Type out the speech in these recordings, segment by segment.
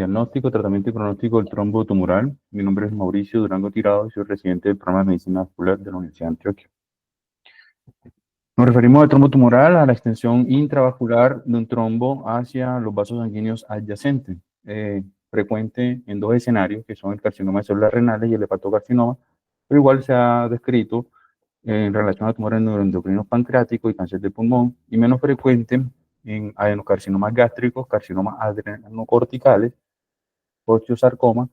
Diagnóstico, tratamiento y pronóstico del trombo tumoral. Mi nombre es Mauricio Durango Tirado y soy residente del programa de Medicina Vascular de la Universidad de Antioquia. Nos referimos al trombo tumoral a la extensión intravascular de un trombo hacia los vasos sanguíneos adyacentes, frecuente en dos escenarios, que son el carcinoma de células renales y el hepatocarcinoma, pero igual se ha descrito en relación a tumores neuroendocrinos pancreáticos y cáncer de pulmón, y menos frecuente en adenocarcinomas gástricos, carcinomas adrenocorticales, osteosarcoma,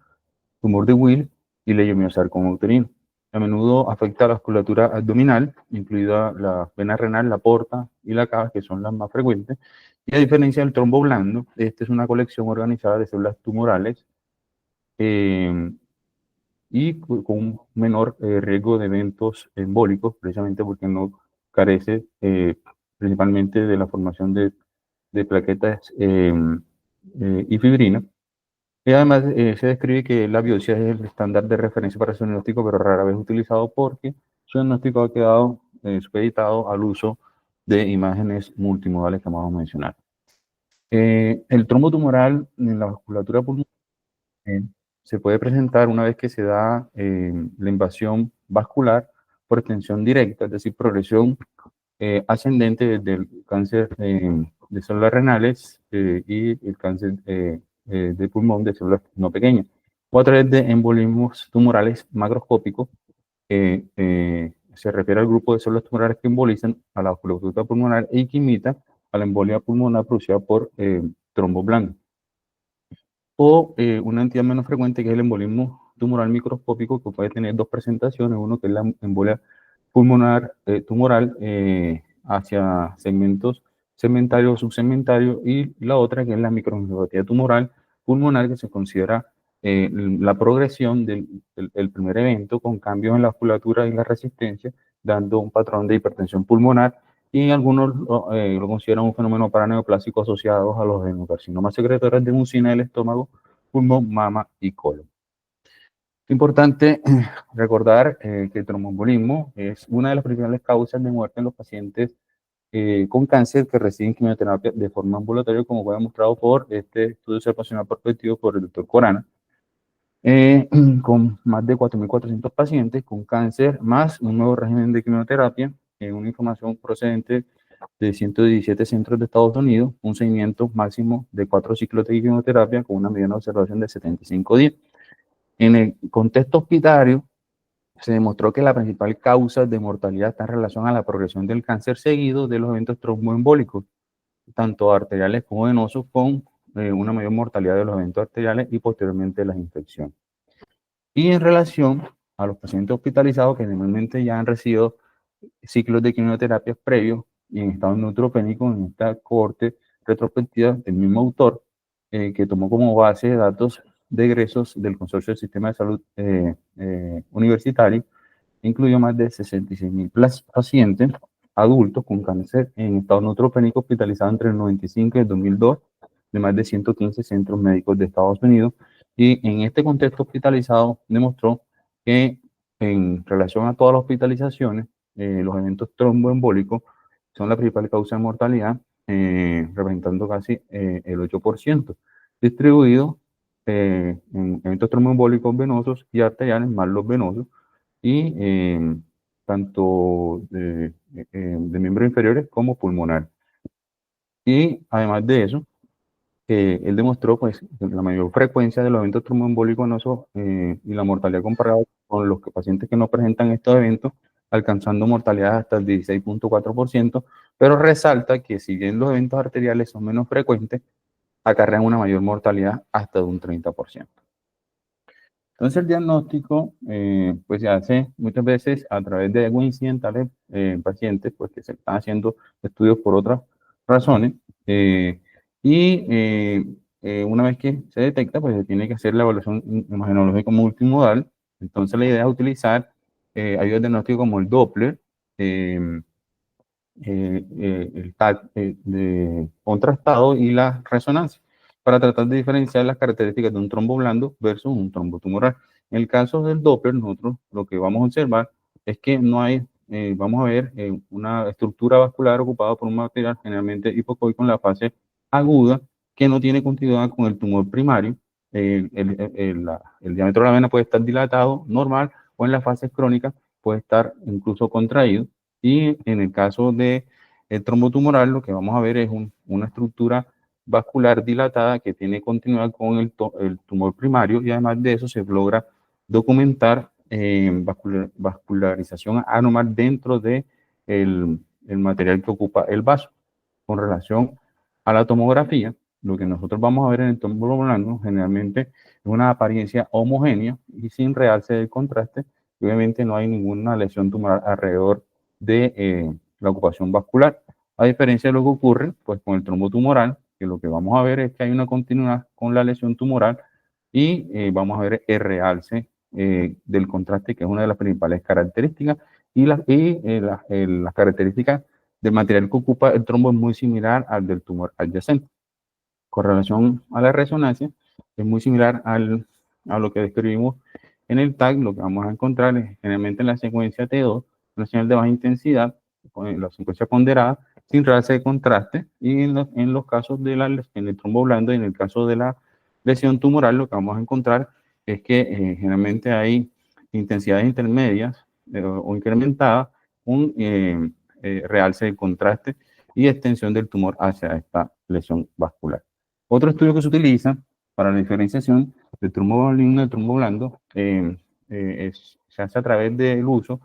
tumor de Will y leiomiosarcoma uterino. A menudo afecta a la vasculatura abdominal, incluida la vena renal, la porta y la cava, que son las más frecuentes. Y a diferencia del trombo blando, esta es una colección organizada de células tumorales y con un menor riesgo de eventos embólicos, precisamente porque no carece principalmente de la formación de plaquetas y fibrina. Y además se describe que la biopsia es el estándar de referencia para su diagnóstico, pero rara vez utilizado porque su diagnóstico ha quedado supeditado al uso de imágenes multimodales que vamos a mencionar. El trombo tumoral en la vasculatura pulmonar se puede presentar una vez que se da la invasión vascular por extensión directa, es decir, progresión ascendente desde el cáncer de células renales y el cáncer de pulmón de células no pequeñas, o a través de embolismos tumorales macroscópicos. Se refiere al grupo de células tumorales que embolizan a la vasculatura pulmonar y que imita a la embolia pulmonar producida por trombo blando. O una entidad menos frecuente que es el embolismo tumoral microscópico, que puede tener dos presentaciones, uno que es la embolia pulmonar tumoral hacia segmentos segmentarios o subsegmentarios, y la otra que es la microangiopatía tumoral pulmonar, que se considera la progresión del primer evento con cambios en la vasculatura y la resistencia, dando un patrón de hipertensión pulmonar, y algunos lo consideran un fenómeno paraneoplásico asociado a los adenocarcinomas secretorios de mucina del estómago, pulmón, mama y colon. Importante recordar que el tromboembolismo es una de las principales causas de muerte en los pacientes con cáncer que reciben quimioterapia de forma ambulatoria, como fue demostrado por este estudio observacional prospectivo por el doctor Corana, con más de 4.400 pacientes con cáncer, más un nuevo régimen de quimioterapia, una información procedente de 117 centros de Estados Unidos, un seguimiento máximo de 4 ciclos de quimioterapia con una mediana observación de 75 días. En el contexto hospitalario, se demostró que la principal causa de mortalidad está en relación a la progresión del cáncer seguido de los eventos tromboembólicos, tanto arteriales como venosos, con una mayor mortalidad de los eventos arteriales y posteriormente las infecciones. Y en relación a los pacientes hospitalizados que normalmente ya han recibido ciclos de quimioterapias previos y en estado neutropénico, en esta cohorte retrospectiva del mismo autor, que tomó como base de datos de egresos del Consorcio del Sistema de Salud Universitario, incluyó más de 66.000 pacientes adultos con cáncer en estado neutropénico hospitalizados entre el 95 y el 2002 de más de 115 centros médicos de Estados Unidos. Y en este contexto hospitalizado demostró que en relación a todas las hospitalizaciones, los eventos tromboembólicos son la principal causa de mortalidad, representando casi el 8%, distribuido en eventos tromboembólicos venosos y arteriales, más los venosos, y tanto de miembros inferiores como pulmonar. Y además de eso, él demostró pues, la mayor frecuencia de los eventos tromboembólicos venosos y la mortalidad comparada con los pacientes que no presentan estos eventos, alcanzando mortalidad hasta el 16.4%, pero resalta que si bien los eventos arteriales son menos frecuentes, acarrean una mayor mortalidad hasta de un 30%. Entonces el diagnóstico pues se hace muchas veces a través de hallazgos incidentales en pacientes pues, que se están haciendo estudios por otras razones, una vez que se detecta pues se tiene que hacer la evaluación imagenológica multimodal. Entonces la idea es utilizar ayudas de diagnóstico como el Doppler, el TAC de contrastado y la resonancia, para tratar de diferenciar las características de un trombo blando versus un trombo tumoral. En el caso del Doppler, nosotros lo que vamos a observar es que no hay, vamos a ver una estructura vascular ocupada por un material generalmente hipocoico en la fase aguda que no tiene continuidad con el tumor primario, el diámetro de la vena puede estar dilatado, normal, o en las fases crónicas puede estar incluso contraído. Y en el caso de el trombo tumoral, lo que vamos a ver es una estructura vascular dilatada que tiene continuidad con el tumor primario, y además de eso se logra documentar vascularización anormal dentro de el material que ocupa el vaso. Con relación a la tomografía, lo que nosotros vamos a ver en el trombo blando generalmente es una apariencia homogénea y sin realce del contraste. Obviamente no hay ninguna lesión tumoral alrededor de la ocupación vascular, a diferencia de lo que ocurre pues, con el trombo tumoral, que lo que vamos a ver es que hay una continuidad con la lesión tumoral y vamos a ver el realce del contraste, que es una de las principales características, y las características del material que ocupa el trombo es muy similar al del tumor adyacente. Con relación a la resonancia, es muy similar a lo que describimos en el TAC. Lo que vamos a encontrar es generalmente en la secuencia T2, una señal de baja intensidad, en la secuencia ponderada, sin realce de contraste, y en los casos en el trombo blando y en el caso de la lesión tumoral, lo que vamos a encontrar es que generalmente hay intensidades intermedias o incrementadas, un realce de contraste y extensión del tumor hacia esta lesión vascular. Otro estudio que se utiliza para la diferenciación del trombo maligno del trombo blando se hace a través del uso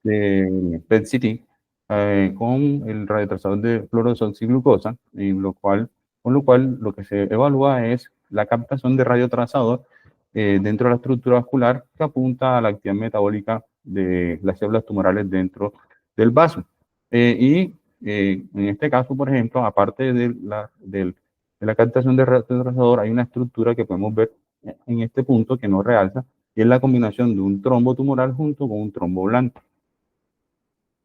de PET-CT con el radiotrazador de fluorodesoxiglucosa, con lo cual lo que se evalúa es la captación de radiotrazador dentro de la estructura vascular, que apunta a la actividad metabólica de las células tumorales dentro del vaso. En este caso, por ejemplo, aparte de la captación de radiotrazador, hay una estructura que podemos ver en este punto que no realza, y es la combinación de un trombo tumoral junto con un trombo blando.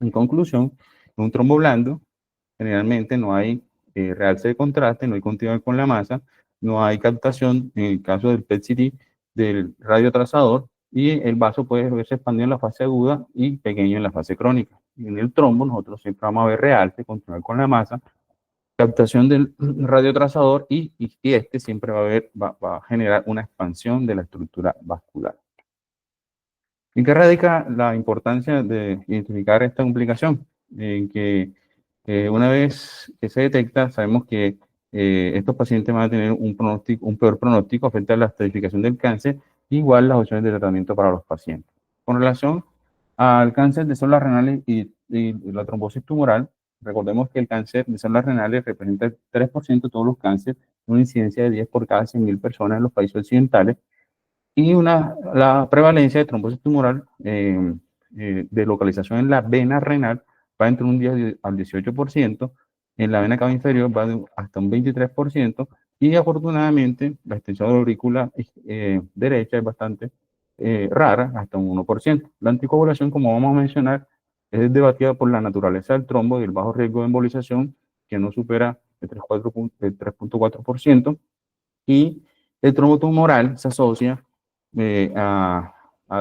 En conclusión, en un trombo blando generalmente no hay realce de contraste, no hay continuidad con la masa, no hay captación, en el caso del PET-CT, del radiotrazador, y el vaso puede verse expandido en la fase aguda y pequeño en la fase crónica. Y en el trombo nosotros siempre vamos a ver realce, continuidad con la masa, captación del radiotrazador, y este siempre va a generar una expansión de la estructura vascular. ¿En qué radica la importancia de identificar esta complicación? En que una vez que se detecta, sabemos que estos pacientes van a tener un peor pronóstico, afecta la estratificación del cáncer, igual las opciones de tratamiento para los pacientes. Con relación al cáncer de células renales y la trombosis tumoral, recordemos que el cáncer de células renales representa el 3% de todos los cánceres, una incidencia de 10 por cada 100.000 personas en los países occidentales, y la prevalencia de trombosis tumoral de localización en la vena renal va entre un 10 al 18%, en la vena cava inferior va hasta un 23%, y afortunadamente la extensión de la aurícula derecha es bastante rara, hasta un 1%. La anticoagulación, como vamos a mencionar, es debatida por la naturaleza del trombo y el bajo riesgo de embolización, que no supera el 3.4%, y el trombo tumoral se asocia a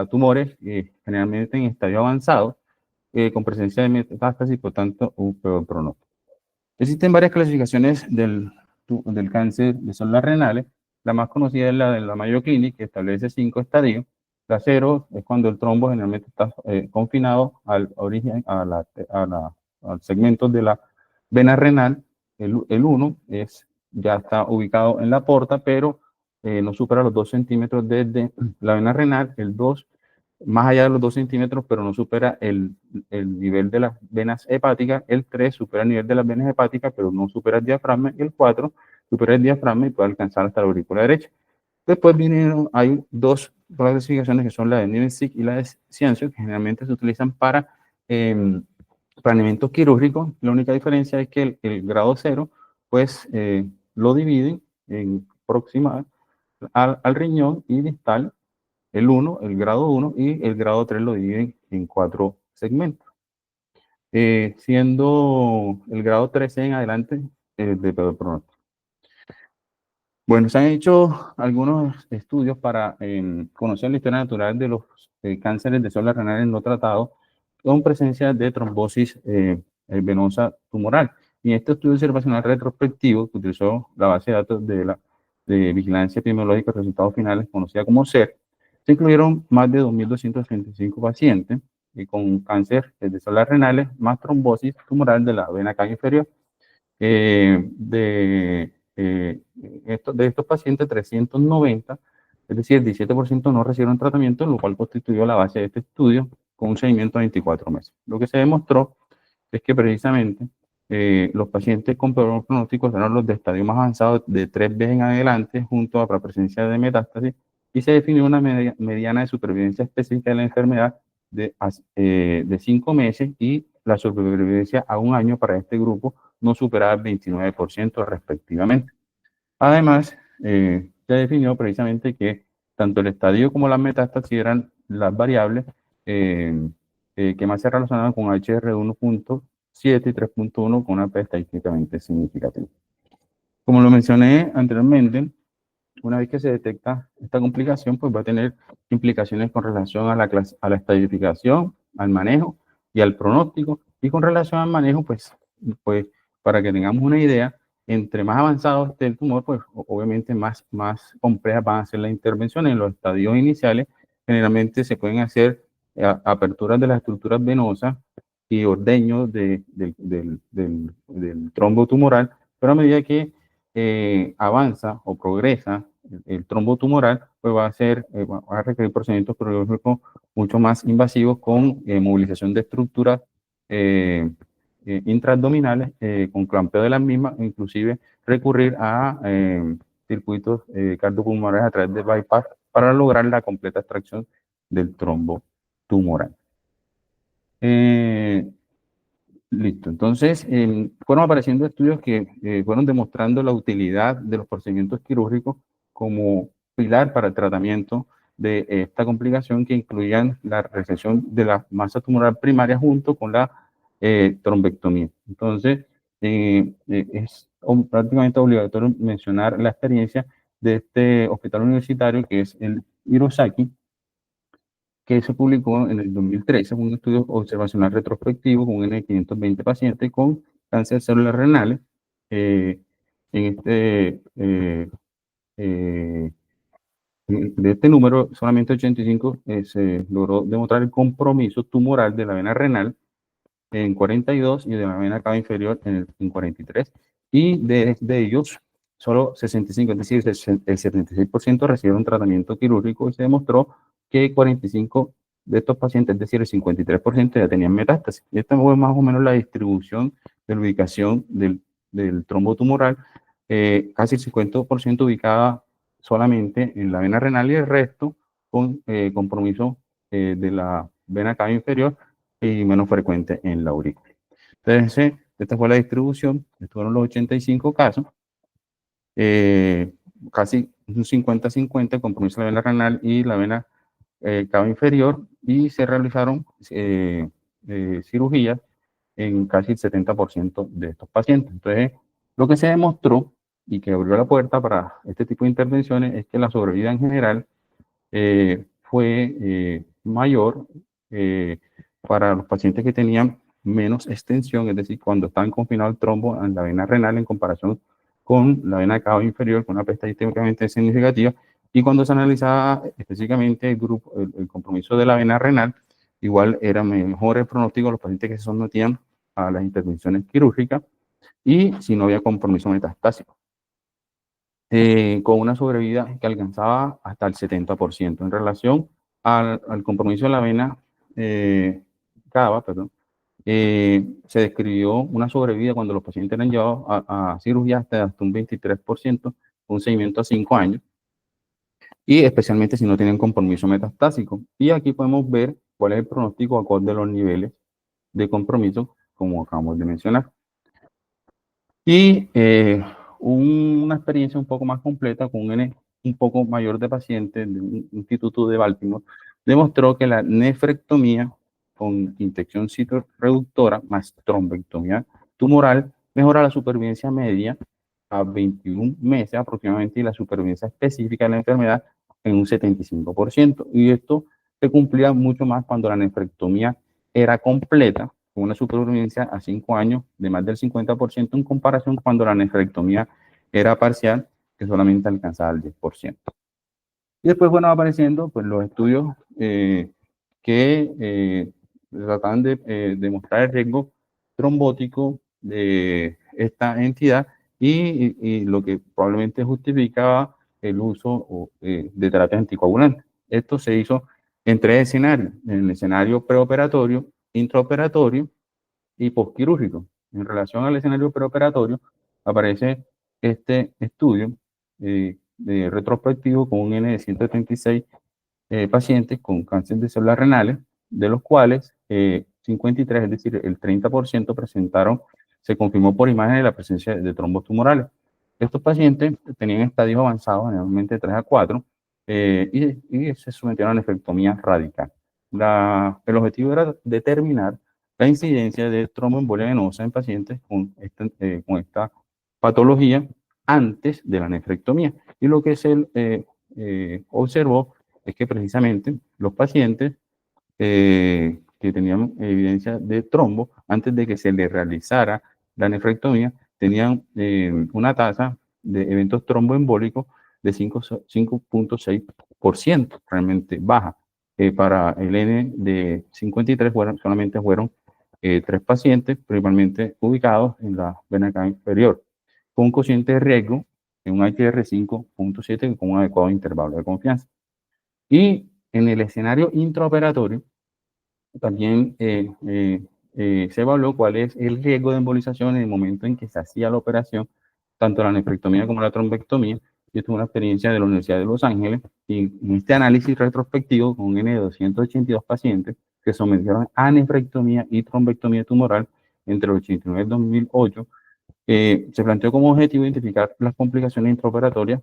tumores generalmente en estadio avanzado, con presencia de metástasis, por tanto, un peor pronóstico. Existen varias clasificaciones del cáncer de células renales. La más conocida es la de la Mayo Clinic, que establece 5 estadios. La 0 es cuando el trombo generalmente está confinado al origen, al segmento de la vena renal. El 1 ya está ubicado en la porta, pero no supera los 2 centímetros desde la vena renal. El 2, más allá de los 2 centímetros, pero no supera el nivel de las venas hepáticas. El 3 supera el nivel de las venas hepáticas, pero no supera el diafragma. Y el 4 supera el diafragma y puede alcanzar hasta la aurícula derecha. Después hay 2 clasificaciones, que son la de Niemenz-Pick y la de Ciencio, que generalmente se utilizan para planeamientos quirúrgicos. La única diferencia es que el grado 0, pues lo dividen en proximal al riñón y distal, el 1, el grado 1, y el grado 3 lo dividen en 4 segmentos, siendo el grado 13 en adelante de peor pronóstico. Bueno, se han hecho algunos estudios para conocer la historia natural de los cánceres de células renales no tratados con presencia de trombosis venosa tumoral. Y este estudio observacional retrospectivo, que utilizó la base de datos de la de Vigilancia Epidemiológica de Resultados Finales, conocida como SER, se incluyeron más de 2.235 pacientes con cáncer de células renales más trombosis tumoral de la vena cava inferior. De estos pacientes, 390, es decir, el 17% no recibieron tratamiento, lo cual constituyó la base de este estudio con un seguimiento de 24 meses. Lo que se demostró es que precisamente los pacientes con peor pronóstico eran los de estadio más avanzado de 3B en adelante, junto a la presencia de metástasis, y se definió una mediana de supervivencia específica de la enfermedad de 5 meses y la supervivencia a 1 año para este grupo no superaba el 29% respectivamente. Además, se definió precisamente que tanto el estadio como las metástasis eran las variables que más se relacionaban con HR 1.7 y 3.1 con una P estadísticamente significativa. Como lo mencioné anteriormente, una vez que se detecta esta complicación, pues va a tener implicaciones con relación a la estadificación, al manejo y al pronóstico. Y con relación al manejo, pues para que tengamos una idea, entre más avanzado esté el tumor, pues obviamente más complejas van a ser las intervenciones. En los estadios iniciales, generalmente se pueden hacer aperturas de las estructuras venosas y ordeños del trombo tumoral, pero a medida que avanza o progresa el trombo tumoral, pues va a requerir procedimientos quirúrgicos mucho más invasivos con movilización de estructuras intraabdominales, con clampeo de las mismas, e inclusive recurrir a circuitos cardiopulmonares a través de bypass para lograr la completa extracción del trombo tumoral. Listo, entonces fueron apareciendo estudios que fueron demostrando la utilidad de los procedimientos quirúrgicos como pilar para el tratamiento de esta complicación, que incluían la resección de la masa tumoral primaria junto con la trombectomía. Entonces, es prácticamente obligatorio mencionar la experiencia de este hospital universitario, que es el Hirosaki, que se publicó en el 2013, un estudio observacional retrospectivo con N520 pacientes con cáncer de células renales. De este número, solamente 85 se logró demostrar el compromiso tumoral de la vena renal en 42 y de la vena cava inferior en 43. Y de ellos, solo 65, es decir, el 76% recibieron tratamiento quirúrgico, y se demostró que 45 de estos pacientes, es decir, el 53% ya tenían metástasis. Y esta fue más o menos la distribución de la ubicación del trombo tumoral, casi el 50% ubicada solamente en la vena renal y el resto con compromiso de la vena cava inferior y menos frecuente en la aurícula. Entonces, esta fue la distribución, estos fueron los 85 casos, casi un 50-50, compromiso de la vena renal y la vena cava inferior, y se realizaron cirugías en casi el 70% de estos pacientes. Entonces, lo que se demostró y que abrió la puerta para este tipo de intervenciones es que la sobrevida en general fue mayor para los pacientes que tenían menos extensión, es decir, cuando estaban confinados el trombo en la vena renal en comparación con la vena cava inferior, con una P estadísticamente significativa, y cuando se analizaba específicamente el compromiso de la vena renal, igual era mejor el pronóstico de los pacientes que se sometían a las intervenciones quirúrgicas y si no había compromiso metastásico, con una sobrevida que alcanzaba hasta el 70%. En relación al compromiso de la vena cava, se describió una sobrevida cuando los pacientes eran llevados a cirugía hasta un 23%, un seguimiento a 5 años, y especialmente si no tienen compromiso metastásico. Y aquí podemos ver cuál es el pronóstico acorde a los niveles de compromiso, como acabamos de mencionar. Y una experiencia un poco más completa con un N un poco mayor de pacientes de un instituto de Baltimore demostró que la nefrectomía con inyección citoreductora más trombectomía tumoral mejora la supervivencia media a 21 meses aproximadamente y la supervivencia específica de la enfermedad en un 75%. Y esto se cumplía mucho más cuando la nefrectomía era completa, con una supervivencia a 5 años de más del 50% en comparación cuando la nefrectomía era parcial que solamente alcanzaba el 10%. Y después fueron apareciendo pues, los estudios que trataban de demostrar el riesgo trombótico de esta entidad y lo que probablemente justificaba el uso de terapias anticoagulantes. Esto se hizo en 3 escenarios: en el escenario preoperatorio, intraoperatorio y postquirúrgico. En relación al escenario preoperatorio, aparece este estudio retrospectivo con un N de 136 pacientes con cáncer de células renales, de los cuales 53, es decir, el 30% presentaron, se confirmó por imagen la presencia de trombos tumorales. Estos pacientes tenían estadios avanzados, generalmente 3 a 4, y se sometieron a nefrectomía radical. El objetivo era determinar la incidencia de tromboembolia venosa en pacientes con esta patología antes de la nefrectomía. Y lo que se observó es que precisamente los pacientes que tenían evidencia de trombo, antes de que se les realizara la nefrectomía, tenían una tasa de eventos tromboembólicos de 5.6%, realmente baja. Para el N de 53 solamente fueron 3 pacientes, principalmente ubicados en la vena cava inferior, con un cociente de riesgo en un HR 5.7 con un adecuado intervalo de confianza. Y en el escenario intraoperatorio, también se evaluó cuál es el riesgo de embolización en el momento en que se hacía la operación, tanto la nefrectomía como la trombectomía. Yo tuve una experiencia de la Universidad de Los Ángeles y en este análisis retrospectivo con un N de 282 pacientes que sometieron a nefrectomía y trombectomía tumoral entre el 89 y el 2008, se planteó como objetivo identificar las complicaciones intraoperatorias,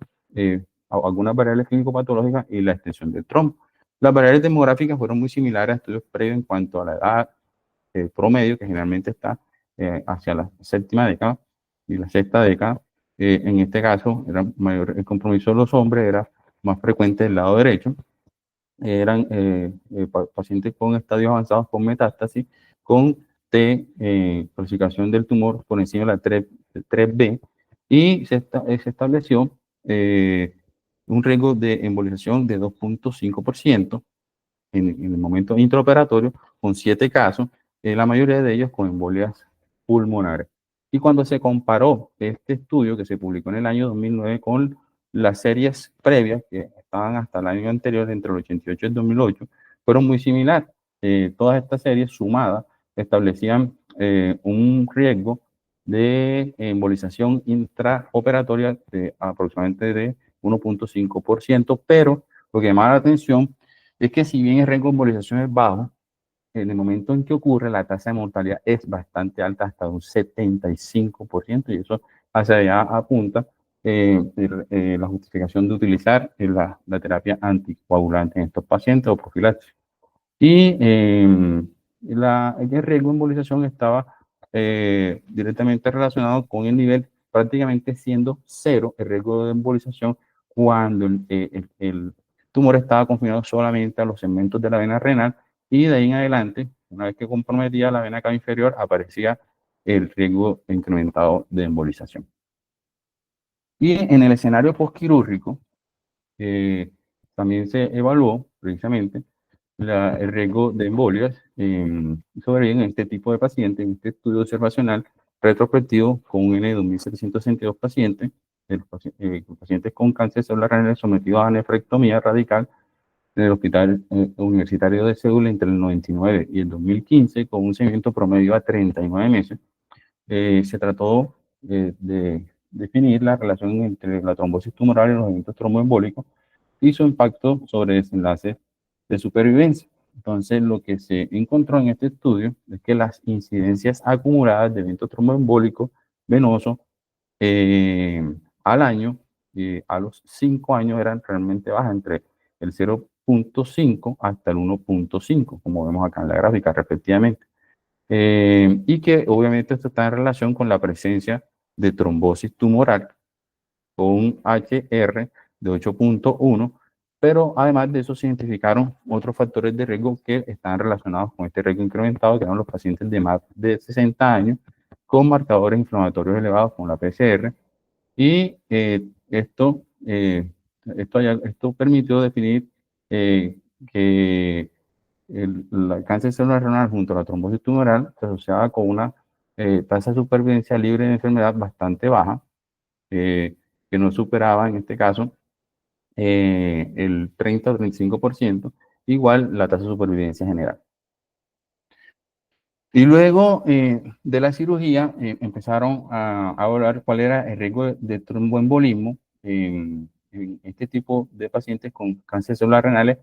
algunas variables clínico-patológicas y la extensión del trombo. Las variables demográficas fueron muy similares a estudios previos en cuanto a la edad promedio, que generalmente está hacia la 7ª década y la 6ª década. En este caso, era mayor el compromiso de los hombres, era más frecuente del lado derecho. Eran pacientes con estadios avanzados con metástasis, con clasificación del tumor por encima de la 3B, y se estableció un riesgo de embolización de 2.5% en el momento intraoperatorio, con 7 casos, la mayoría de ellos con embolias pulmonares. Y cuando se comparó este estudio que se publicó en el año 2009 con las series previas que estaban hasta el año anterior, entre el 88 y el 2008, fueron muy similares. Todas estas series sumadas establecían un riesgo de embolización intraoperatoria de aproximadamente de 1.5%, pero lo que llama la atención es que si bien el riesgo de embolización es bajo, en el momento en que ocurre, la tasa de mortalidad es bastante alta, hasta un 75%, y eso hacia allá apunta la justificación de utilizar la terapia anticoagulante en estos pacientes o profilaxis. Y el riesgo de embolización estaba directamente relacionado con el nivel, prácticamente siendo 0 el riesgo de embolización cuando el tumor estaba confinado solamente a los segmentos de la vena renal, y de ahí en adelante, una vez que comprometía la vena cava inferior, aparecía el riesgo incrementado de embolización. Y en el escenario postquirúrgico, también se evaluó precisamente el riesgo de embolias sobre en este tipo de pacientes, en este estudio observacional retrospectivo con un N de 2.762 pacientes, pacientes con cáncer de células renales sometidos a nefrectomía radical en el Hospital Universitario de Seúl entre el 99 y el 2015, con un seguimiento promedio a 39 meses. Se trató de definir la relación entre la trombosis tumoral y los eventos tromboembólicos y su impacto sobre desenlaces de supervivencia. Entonces, lo que se encontró en este estudio es que las incidencias acumuladas de eventos tromboembólicos venosos al año, a los 5 años, eran realmente bajas, entre el 0.5 hasta el 1.5, como vemos acá en la gráfica, respectivamente. Y que obviamente esto está en relación con la presencia de trombosis tumoral con un HR de 8.1, pero además de eso se identificaron otros factores de riesgo que están relacionados con este riesgo incrementado, que eran los pacientes de más de 60 años con marcadores inflamatorios elevados como la PCR, y esto permitió definir que el cáncer celular renal junto a la trombosis tumoral se asociaba con una tasa de supervivencia libre de enfermedad bastante baja, que no superaba en este caso el 30 o 35%, igual la tasa de supervivencia general. Y luego de la cirugía empezaron a hablar cuál era el riesgo de tromboembolismo en este tipo de pacientes con cáncer celular renales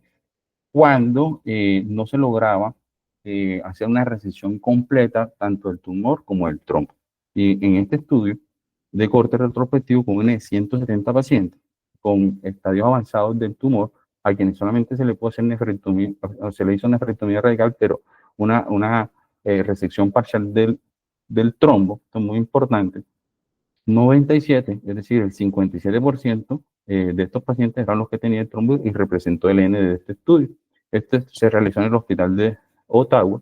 cuando no se lograba hacer una resección completa tanto del tumor como del trombo. Y en este estudio de corte retrospectivo con 170 pacientes con estadios avanzados del tumor, a quienes solamente se le puede hacer nefrectomía, o se le hizo nefrectomía radical, pero una resección parcial del trombo, esto es muy importante. 97, es decir, el 57% de estos pacientes eran los que tenían el trombo y representó el N de este estudio. Este se realizó en el hospital de Ottawa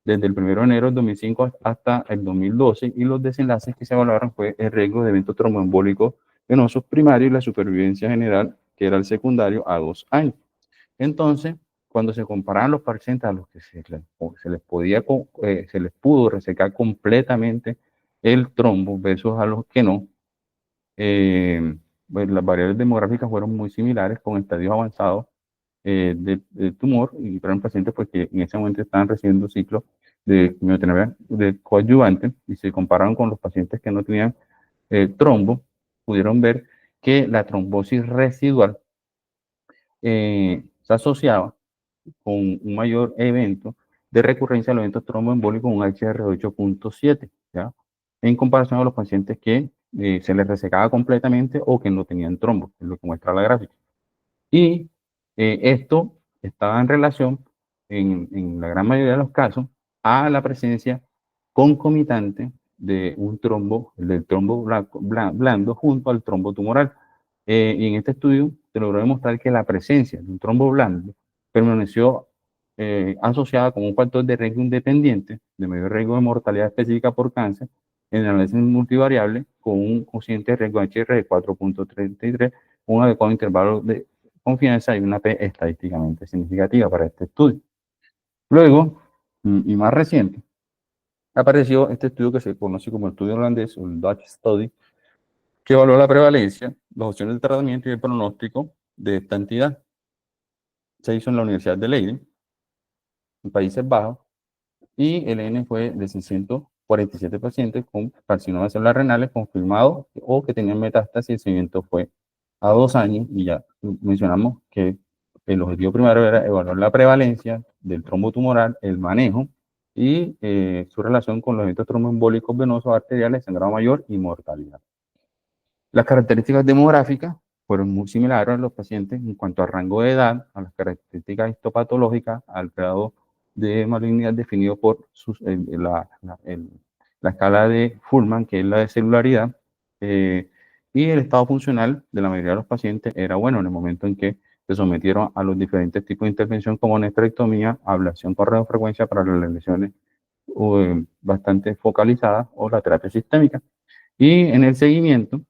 desde el 1 de enero del 2005 hasta el 2012 y los desenlaces que se evaluaron fue el riesgo de eventos tromboembólicos venosos primarios y la supervivencia general, que era el secundario, a 2 años. Entonces, cuando se comparaban los pacientes a los que se les pudo resecar completamente el trombo versus a los que no, pues las variables demográficas fueron muy similares con estadios avanzados de tumor y fueron pacientes pues, que en ese momento estaban recibiendo ciclos de quimioterapia de coadyuvante y se compararon con los pacientes que no tenían trombo, pudieron ver que la trombosis residual se asociaba con un mayor evento de recurrencia de los eventos tromboembólicos, un HR de 8.7, ¿ya? En comparación a los pacientes que se les resecaba completamente o que no tenían trombo, es lo que muestra la gráfica. Y esto estaba en relación, en la gran mayoría de los casos, a la presencia concomitante de un trombo, del trombo blando junto al trombo tumoral. Y en este estudio se logró demostrar que la presencia de un trombo blando permaneció asociada con un factor de riesgo independiente, de mayor riesgo de mortalidad específica por cáncer, en el análisis multivariable, con un cociente de riesgo HR de 4.33, un adecuado intervalo de confianza y una P estadísticamente significativa para este estudio. Luego, y más reciente, apareció este estudio que se conoce como el estudio holandés, o el Dutch Study, que evaluó la prevalencia, las opciones de tratamiento y el pronóstico de esta entidad. Se hizo en la Universidad de Leiden, en Países Bajos, y el N fue de 647 pacientes con carcinoma celular renales confirmados o que tenían metástasis. El seguimiento fue a 2 años y ya mencionamos que el objetivo primario era evaluar la prevalencia del trombo tumoral, el manejo y su relación con los eventos tromboembólicos venosos arteriales, sangrado mayor y mortalidad. Las características demográficas fueron muy similares a los pacientes en cuanto al rango de edad, a las características histopatológicas, al grado de malignidad definido por la escala de Fullman, que es la de celularidad, y el estado funcional de la mayoría de los pacientes era bueno en el momento en que se sometieron a los diferentes tipos de intervención como nefrectomía, ablación por radiofrecuencia para las lesiones bastante focalizadas o la terapia sistémica. Y en el seguimiento,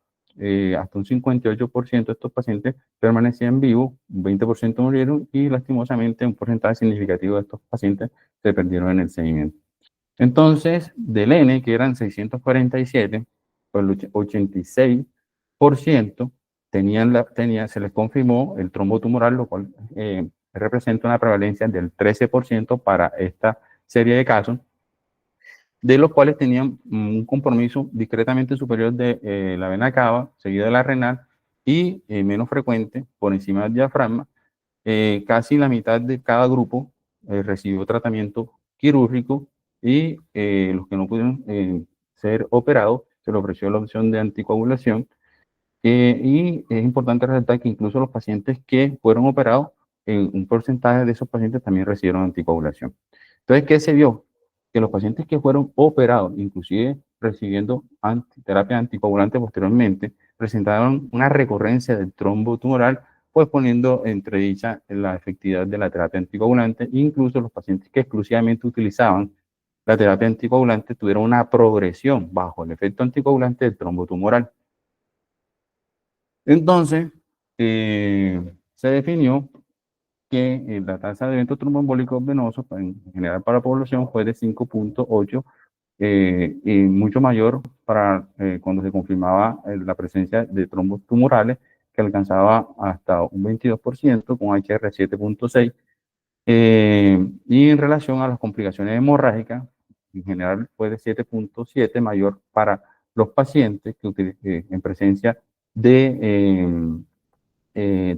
hasta un 58% de estos pacientes permanecían vivos, un 20% murieron y lastimosamente un porcentaje significativo de estos pacientes se perdieron en el seguimiento. Entonces, del N, que eran 647, pues el 86% se les confirmó el trombo tumoral, lo cual representa una prevalencia del 13% para esta serie de casos, de los cuales tenían un compromiso discretamente superior de la vena cava, seguida de la renal, y menos frecuente por encima del diafragma. Casi la mitad de cada grupo recibió tratamiento quirúrgico y los que no pudieron ser operados se les ofreció la opción de anticoagulación. Y es importante resaltar que incluso los pacientes que fueron operados, un porcentaje de esos pacientes también recibieron anticoagulación. Entonces, ¿qué se vio? Que los pacientes que fueron operados, inclusive recibiendo terapia anticoagulante posteriormente, presentaron una recurrencia del trombo tumoral, pues poniendo entre dicha la efectividad de la terapia anticoagulante. Incluso los pacientes que exclusivamente utilizaban la terapia anticoagulante tuvieron una progresión bajo el efecto anticoagulante del trombo tumoral. Entonces, se definió que la tasa de eventos tromboembólicos venosos en general para la población fue de 5.8 y mucho mayor para cuando se confirmaba la presencia de trombos tumorales que alcanzaba hasta un 22% con HR 7.6 y en relación a las complicaciones hemorrágicas, en general fue de 7.7 mayor para los pacientes que en presencia de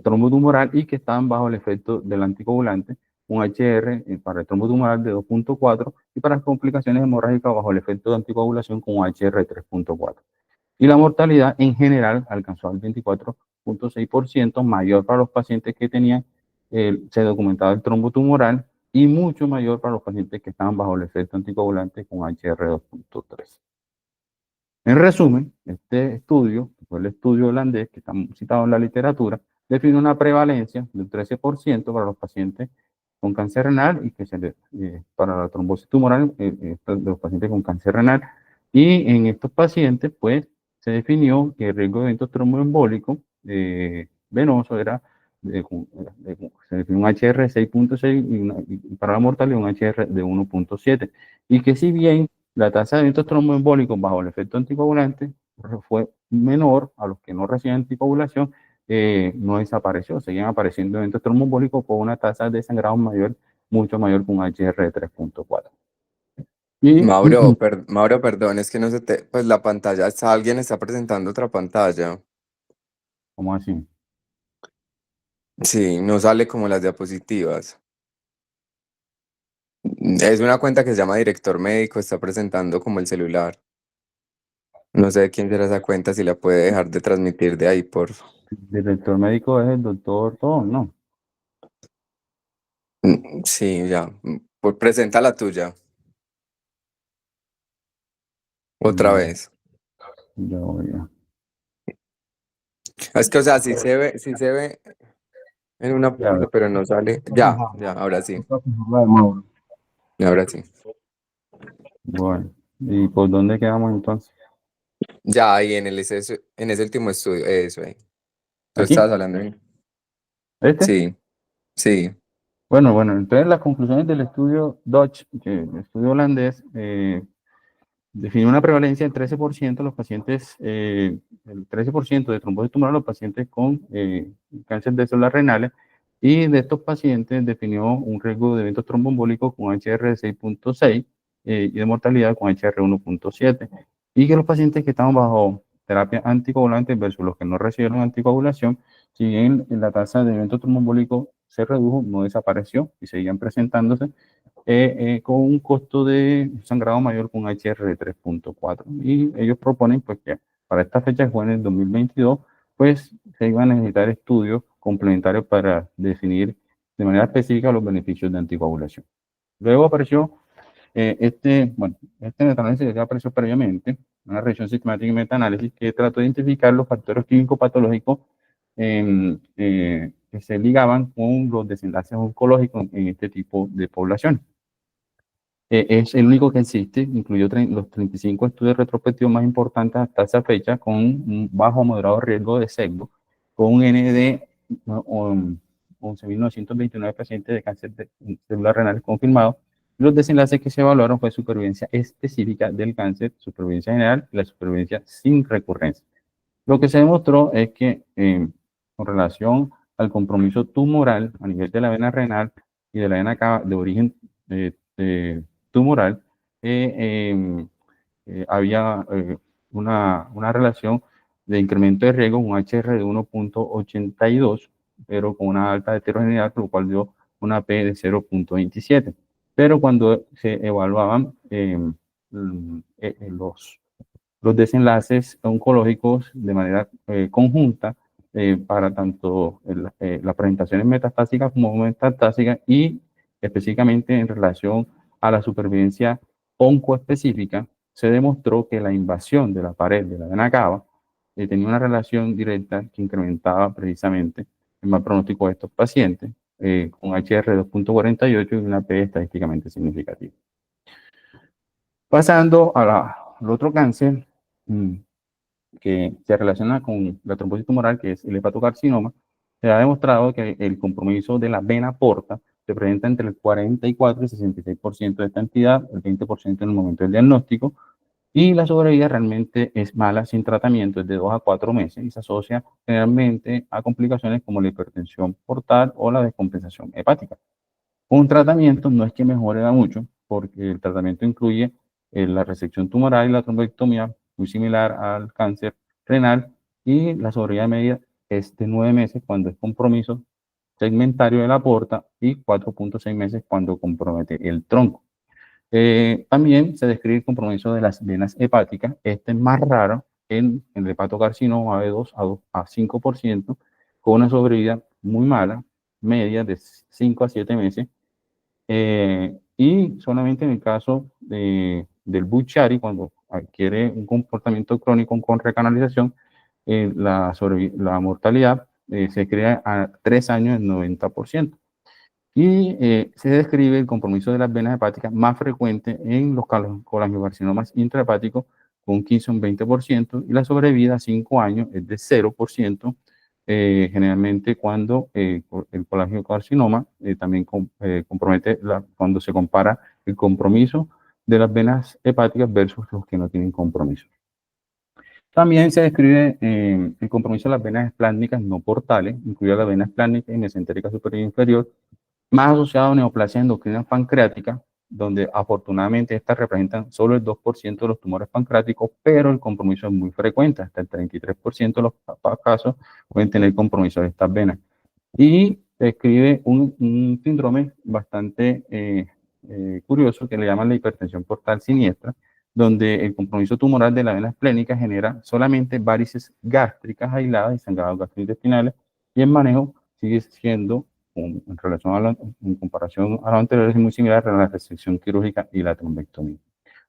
trombo tumoral y que estaban bajo el efecto del anticoagulante, un HR para el trombo tumoral de 2.4 y para las complicaciones hemorrágicas bajo el efecto de anticoagulación con un HR 3.4. Y la mortalidad en general alcanzó al 24.6% mayor para los pacientes que tenían, se documentaba el trombo tumoral y mucho mayor para los pacientes que estaban bajo el efecto anticoagulante con HR 2.3. En resumen, este estudio, que fue el estudio holandés que está citado en la literatura, define una prevalencia del 13% para los pacientes con cáncer renal y que para la trombosis tumoral de los pacientes con cáncer renal. Y en estos pacientes, pues, se definió que el riesgo de eventos tromboembólicos venoso era, se definió un HR 6.6 y para la mortalidad un HR de 1.7. Y que si bien la tasa de eventos tromboembólicos bajo el efecto anticoagulante fue menor a los que no recibían anticoagulación, no desapareció, seguían apareciendo eventos tromboembólicos con una tasa de sangrado mayor, mucho mayor que un HR de 3.4. Y, Mauro, perdón, es que no se te, pues la pantalla, alguien está presentando otra pantalla. ¿cómo así? Sí, no sale como las diapositivas. Es una cuenta que se llama Director Médico, está presentando como el celular. No sé de quién será esa cuenta, si la puede dejar de transmitir de ahí, por favor. El director médico es el doctor Tom, ¿no? Sí, ya. Pues presenta la tuya, otra Ya, vez. ya voy a. Es que, o sea, sí se ve en una Ya, parte, pero no sale. Ya, ahora sí. bueno, ¿y por dónde quedamos entonces? Ya, ahí en ese último estudio, eso ahí. Tú ¿Aquí? estabas hablando de... ¿Este? Sí, sí. Bueno, entonces las conclusiones del estudio Dodge, que el estudio holandés, definió una prevalencia del 13% de los pacientes, el 13% de trombosis tumoral a los pacientes con cáncer de células renales, y de estos pacientes definió un riesgo de eventos tromboembólicos con HR de 6.6 y de mortalidad con HR 1.7, y que los pacientes que estaban bajo terapia anticoagulante versus los que no recibieron anticoagulación, si bien la tasa de eventos tromboembólicos se redujo, no desapareció y seguían presentándose, con un costo de sangrado mayor con HR de 3.4. Y ellos proponen pues, que para esta fecha, que fue en el 2022, pues se iban a necesitar estudios complementarios para definir de manera específica los beneficios de anticoagulación. Luego apareció este metaanálisis ya apareció previamente, una revisión sistemática y metaanálisis que trató de identificar los factores clínicos patológicos que se ligaban con los desenlaces oncológicos en este tipo de población. Es el único que existe, incluyó los 35 estudios retrospectivos más importantes hasta esa fecha, con un bajo o moderado riesgo de SEGDO, con un N de 11.929 pacientes de cáncer de células renales confirmados. Los desenlaces que se evaluaron fue supervivencia específica del cáncer, supervivencia general y la supervivencia sin recurrencia. Lo que se demostró es que con relación al compromiso tumoral a nivel de la vena renal y de la vena cava de origen tumoral, había una relación de incremento de riesgo, un HR de 1.82, pero con una alta heterogeneidad, lo cual dio una P de 0.27. Pero cuando se evaluaban los desenlaces oncológicos de manera conjunta para tanto las presentaciones metastásicas como metastásicas y específicamente en relación a la supervivencia oncoespecífica, se demostró que la invasión de la pared de la vena cava tenía una relación directa que incrementaba precisamente el mal pronóstico de estos pacientes con HR 2.48 y una P estadísticamente significativa. Pasando al otro cáncer, que se relaciona con la trombosis tumoral, que es el hepatocarcinoma, se ha demostrado que el compromiso de la vena porta se presenta entre el 44 y 66% de esta entidad, el 20% en el momento del diagnóstico, y la sobrevida realmente es mala sin tratamiento, es de 2 a 4 meses y se asocia generalmente a complicaciones como la hipertensión portal o la descompensación hepática. Un tratamiento no es que mejore mucho, porque el tratamiento incluye la resección tumoral y la trombectomía, muy similar al cáncer renal, y la sobrevida media es de 9 meses cuando es compromiso segmentario de la porta y 4.6 meses cuando compromete el tronco. También se describe el compromiso de las venas hepáticas. Este es más raro en el hepatocarcinoma de 2 a 5%, con una sobrevida muy mala, media de 5 a 7 meses. Y solamente en el caso del Buchiari, cuando adquiere un comportamiento crónico con recanalización, la mortalidad se crea a 3 años en 90%. Y se describe el compromiso de las venas hepáticas más frecuente en los colangiocarcinomas intrahepáticos, con un 15 o un 20%, y la sobrevida a 5 años es de 0%, generalmente cuando el colangiocarcinoma también compromete cuando se compara el compromiso de las venas hepáticas versus los que no tienen compromiso. También se describe el compromiso de las venas espláncnicas no portales, incluida la vena espláncnica y mesentérica superior e inferior, más asociado a neoplasia endocrina pancreática, donde afortunadamente estas representan solo el 2% de los tumores pancreáticos, pero el compromiso es muy frecuente, hasta el 33% de los casos pueden tener compromiso de estas venas. Y describe un síndrome bastante curioso que le llaman la hipertensión portal siniestra, donde el compromiso tumoral de la vena esplénica genera solamente varices gástricas aisladas y sangrados gastrointestinales, y el manejo sigue siendo, en comparación a lo anterior, es muy similar a la resección quirúrgica y la trombectomía.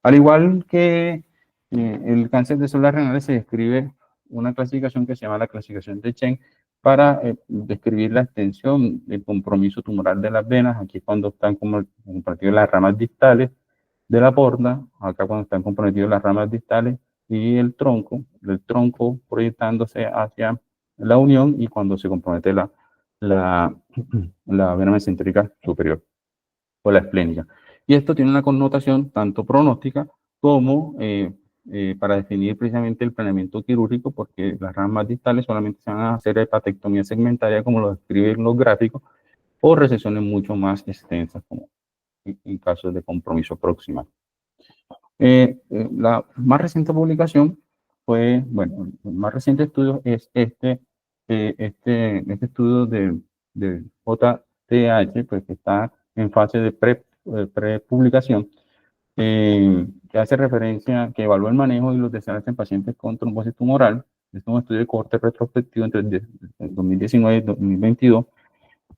Al igual que el cáncer de células renales, se describe una clasificación que se llama la clasificación de Chen para describir la extensión del compromiso tumoral de las venas. Aquí cuando están comprometidas las ramas distales de la porta, acá cuando están comprometidas las ramas distales y el tronco proyectándose hacia la unión, y cuando se compromete la vena mesentérica superior o la esplénica. Y esto tiene una connotación tanto pronóstica como para definir precisamente el planeamiento quirúrgico, porque las ramas distales solamente se van a hacer hepatectomía segmentaria, como lo describen los gráficos, o resecciones mucho más extensas, como en casos de compromiso proximal. La más reciente publicación fue, bueno, el más reciente estudio es este estudio de JTH, pues que está en fase de prepublicación, que hace referencia, que evalúa el manejo y los desenlaces en pacientes con trombosis tumoral. Es un estudio de corte retrospectivo entre 2019 y 2022,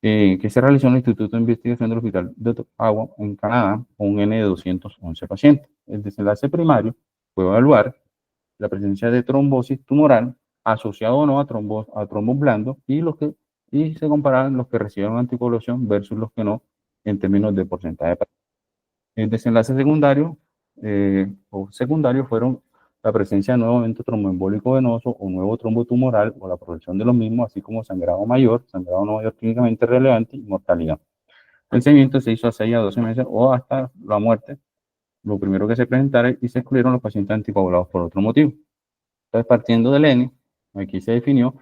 que se realizó en el Instituto de Investigación del Hospital de Ottawa, en Canadá, con un N de 211 pacientes. El desenlace primario fue evaluar la presencia de trombosis tumoral asociado o no a trombos blandos, y se compararon los que recibieron anticoagulación versus los que no, en términos de porcentaje. El desenlace secundario fueron la presencia de nuevo evento tromboembólico venoso o nuevo trombo tumoral o la progresión de los mismos, así como sangrado no mayor clínicamente relevante y mortalidad. El seguimiento se hizo a 6 a 12 meses o hasta la muerte, lo primero que se presentara, y se excluyeron los pacientes anticoagulados por otro motivo. Entonces, partiendo del N, aquí se definió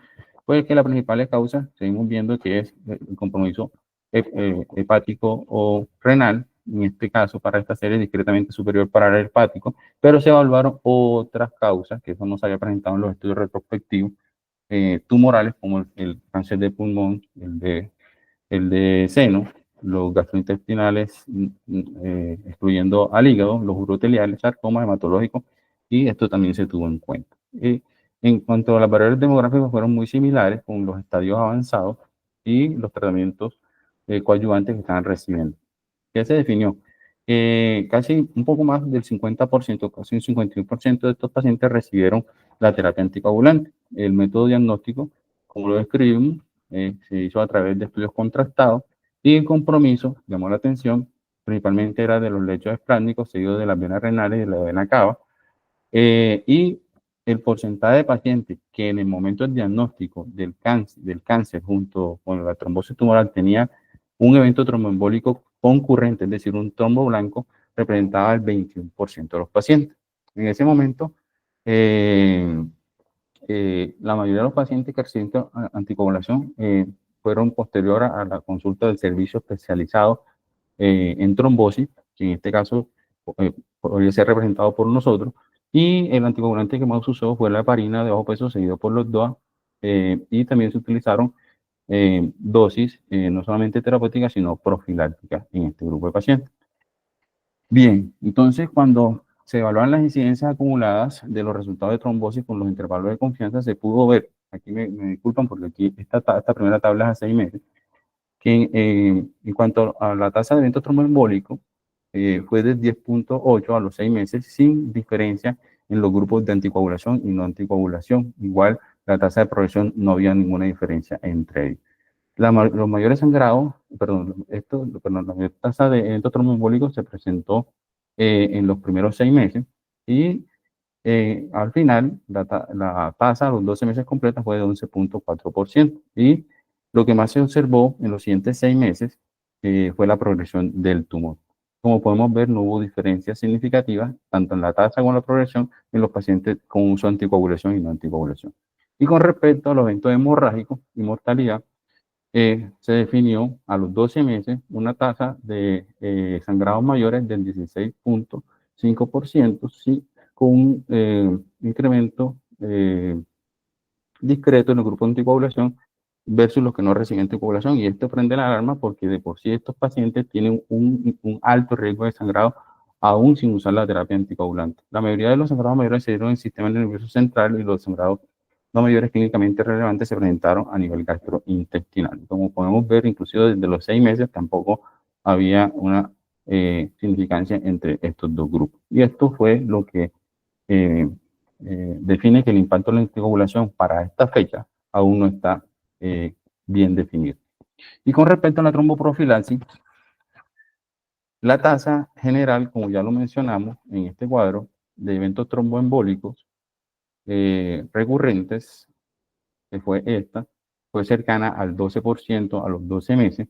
pues que la principal causa, seguimos viendo que es el compromiso hepático o renal, en este caso para esta serie discretamente superior para el hepático, pero se evaluaron otras causas, que eso no se había presentado en los estudios retrospectivos, tumorales, como el cáncer de pulmón, el de seno, los gastrointestinales, excluyendo al hígado, los uroteliales, sarcomas hematológicos, y esto también se tuvo en cuenta. En cuanto a las barreras demográficas, fueron muy similares con los estadios avanzados y los tratamientos coadyuvantes que estaban recibiendo. ¿Qué se definió? Casi un poco más del 50%, casi un 51% de estos pacientes recibieron la terapia anticoagulante. El método diagnóstico, como lo describimos, se hizo a través de estudios contrastados, y el compromiso, llamó la atención, principalmente era de los lechos espláncnicos, seguido de las venas renales y de la vena cava, y el porcentaje de pacientes que en el momento del diagnóstico del cáncer junto con la trombosis tumoral tenía un evento tromboembólico concurrente, es decir, un trombo blanco, representaba el 21% de los pacientes. En ese momento, la mayoría de los pacientes que reciben anticoagulación fueron posterior a la consulta del servicio especializado en trombosis, que en este caso podría ser representado por nosotros, y el anticoagulante que más se usó fue la heparina de bajo peso, seguido por los DOA, y también se utilizaron dosis no solamente terapéuticas, sino profilácticas en este grupo de pacientes. Bien, entonces cuando se evaluaron las incidencias acumuladas de los resultados de trombosis con los intervalos de confianza, se pudo ver, aquí me disculpan porque aquí esta primera tabla es a 6 meses, que en cuanto a la tasa de evento tromboembólico, fue de 10.8 a los 6 meses, sin diferencia en los grupos de anticoagulación y no anticoagulación. Igual, la tasa de progresión no había ninguna diferencia entre ellos. Los mayores sangrados, la mayor tasa de eventos tromboembólicos se presentó en los primeros 6 meses y al final la tasa a los 12 meses completos fue de 11.4%. Y lo que más se observó en los siguientes 6 meses fue la progresión del tumor. Como podemos ver, no hubo diferencias significativas tanto en la tasa como en la progresión en los pacientes con uso de anticoagulación y no anticoagulación. Y con respecto a los eventos hemorrágicos y mortalidad, se definió a los 12 meses una tasa de sangrados mayores del 16.5%, ¿sí? Con un incremento discreto en el grupo de anticoagulación versus los que no reciben anticoagulación. Y esto prende la alarma porque de por sí estos pacientes tienen un alto riesgo de sangrado aún sin usar la terapia anticoagulante. La mayoría de los sangrados mayores se dieron en el sistema nervioso central y los sangrados no mayores clínicamente relevantes se presentaron a nivel gastrointestinal. Como podemos ver, inclusive desde los 6 meses tampoco había una significancia entre estos dos grupos. Y esto fue lo que define que el impacto de la anticoagulación para esta fecha aún no está bien definido. Y con respecto a la tromboprofilaxis, la tasa general, como ya lo mencionamos en este cuadro, de eventos tromboembólicos recurrentes, que fue esta, fue cercana al 12% a los 12 meses,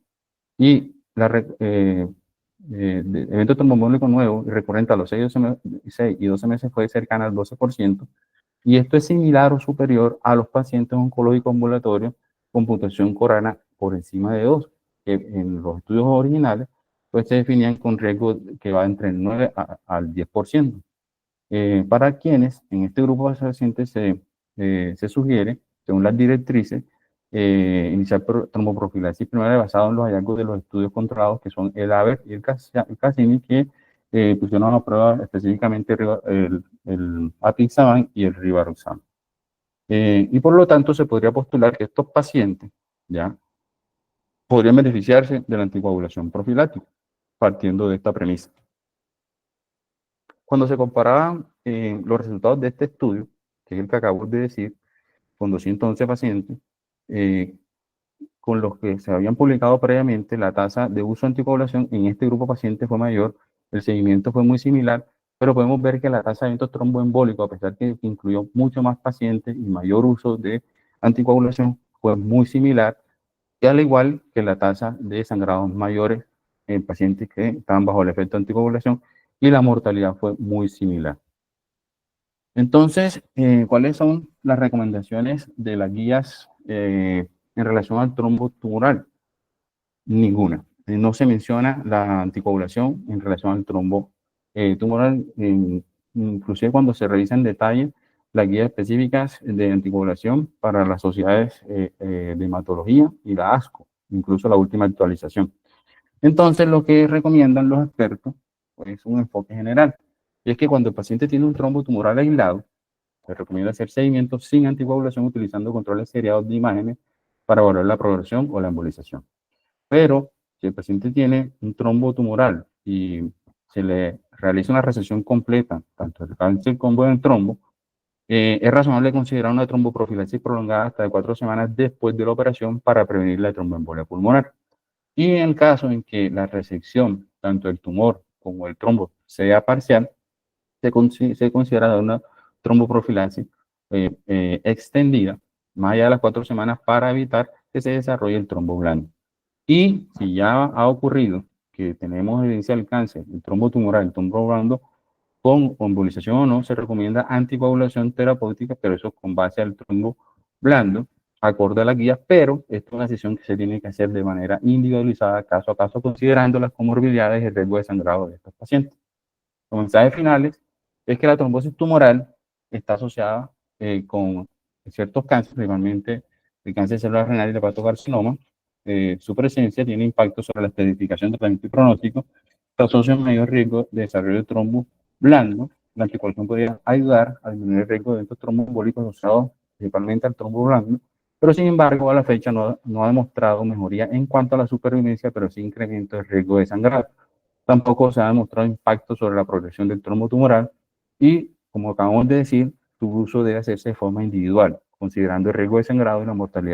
y de evento tromboembólico nuevo y recurrente a los 6 y 12 meses fue cercana al 12%, y esto es similar o superior a los pacientes oncológicos ambulatorios con puntuación corana por encima de 2, que en los estudios originales pues se definían con riesgo que va entre el 9 al 10%. Para quienes en este grupo de pacientes se sugiere, según las directrices, iniciar tromboprofilaxis primaria basado en los hallazgos de los estudios controlados, que son el AVER y el CASIMI, que pusieron a prueba específicamente el apixaban y el rivaroxaban. Y por lo tanto se podría postular que estos pacientes ya podrían beneficiarse de la anticoagulación profiláctica, partiendo de esta premisa. Cuando se comparaban los resultados de este estudio, que es el que acabo de decir, con 211 pacientes, con los que se habían publicado previamente, la tasa de uso de anticoagulación en este grupo de pacientes fue mayor, el seguimiento fue muy similar, pero podemos ver que la tasa de eventos tromboembólicos, a pesar que incluyó mucho más pacientes y mayor uso de anticoagulación, fue muy similar, y al igual que la tasa de sangrados mayores en pacientes que estaban bajo el efecto de anticoagulación, y la mortalidad fue muy similar. Entonces, ¿cuáles son las recomendaciones de las guías en relación al trombo tumoral? Ninguna. No se menciona la anticoagulación en relación al trombo tumoral. Inclusive cuando se revisa en detalle las guías específicas de anticoagulación para las sociedades de hematología y la ASCO, incluso la última actualización. Entonces, lo que recomiendan los expertos es un enfoque general. Y es que cuando el paciente tiene un trombo tumoral aislado, se recomienda hacer seguimiento sin anticoagulación utilizando controles seriados de imágenes para evaluar la progresión o la embolización. Pero si el paciente tiene un trombo tumoral y se le realiza una resección completa, tanto del cáncer como del trombo, es razonable considerar una tromboprofilaxis prolongada hasta de 4 semanas después de la operación para prevenir la tromboembolia pulmonar. Y en el caso en que la resección, tanto el tumor como el trombo, sea parcial, se considera una tromboprofilaxis extendida, más allá de las 4 semanas, para evitar que se desarrolle el trombo blando. Y si ya ha ocurrido que tenemos evidencia del cáncer, el trombo tumoral, el trombo blando, con embolización o no, se recomienda anticoagulación terapéutica, pero eso con base al trombo blando, acorde a la guía, pero esto es una decisión que se tiene que hacer de manera individualizada, caso a caso, considerando las comorbilidades y el riesgo de sangrado de estos pacientes. Los mensajes finales es que la trombosis tumoral está asociada con ciertos cánceres, principalmente el cáncer celular renal y el hepatocarcinoma. Su presencia tiene impacto sobre la estadificación, tratamiento y pronóstico. Se asocia un mayor riesgo de desarrollo de trombo blando. La anticoagulación podría ayudar a disminuir el riesgo de estos tromboembólicos asociados principalmente al trombo blando, pero sin embargo a la fecha no ha demostrado mejoría en cuanto a la supervivencia, pero sí incremento del riesgo de sangrado. Tampoco se ha demostrado impacto sobre la progresión del trombo tumoral y, como acabamos de decir, su uso debe hacerse de forma individual, considerando el riesgo de sangrado y la mortalidad